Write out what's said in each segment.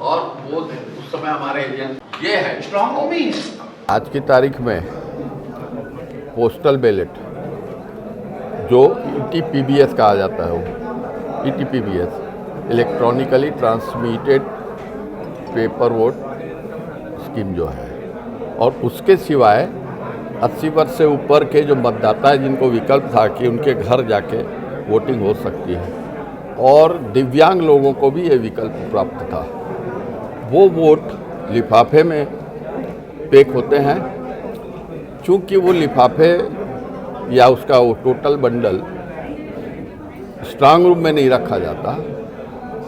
और वो उस समय हमारे एजेंट ये है स्ट्रॉन्ग रूम ही आज की तारीख में पोस्टल बैलेट जो ETPBS कहा जाता है, वो ETPBS electronically transmitted paper vote scheme जो है, और उसके सिवाय 80 वर्ष से ऊपर के जो मतदाता हैं जिनको विकल्प था कि उनके घर जाके वोटिंग हो सकती है, और दिव्यांग लोगों को भी ये विकल्प प्राप्त था। वो वोट लिफाफे में पैक होते हैं। चूँकि वो लिफाफे या उसका वो टोटल बंडल स्ट्रांग रूम में नहीं रखा जाता,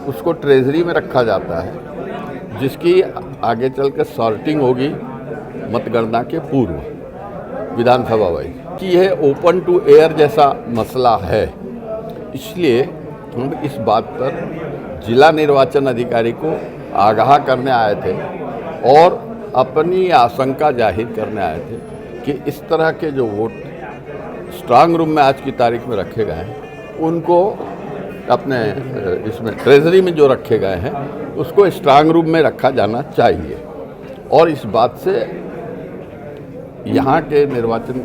उसको ट्रेजरी में रखा जाता है, जिसकी आगे चल के सॉर्टिंग होगी मतगणना के पूर्व विधानसभा वाइज। कि यह ओपन टू एयर जैसा मसला है, इसलिए हम इस बात पर जिला निर्वाचन अधिकारी को आगाह करने आए थे और अपनी आशंका जाहिर करने आए थे कि इस तरह के जो वोट स्ट्रांग रूम में आज की तारीख में रखे गए हैं, उनको अपने इसमें ट्रेजरी में जो रखे गए हैं उसको स्ट्रांग रूम में रखा जाना चाहिए। और इस बात से यहाँ के निर्वाचन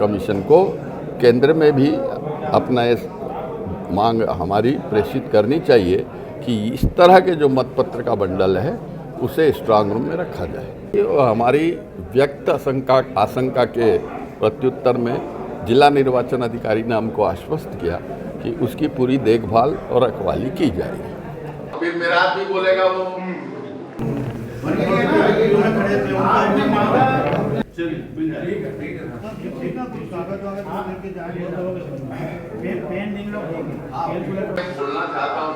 कमीशन को केंद्र में भी अपना मांग हमारी प्रेषित करनी चाहिए कि इस तरह के जो मतपत्र का बंडल है उसे स्ट्रांग रूम में रखा जाए। हमारी व्यक्त आशंका के प्रत्युत्तर में जिला निर्वाचन अधिकारी ने हमको आश्वस्त किया कि उसकी पूरी देखभाल और रखवाली की जाएगी। फिर मेरा आदमी बोलेगा वो बोलना चाहता हूँ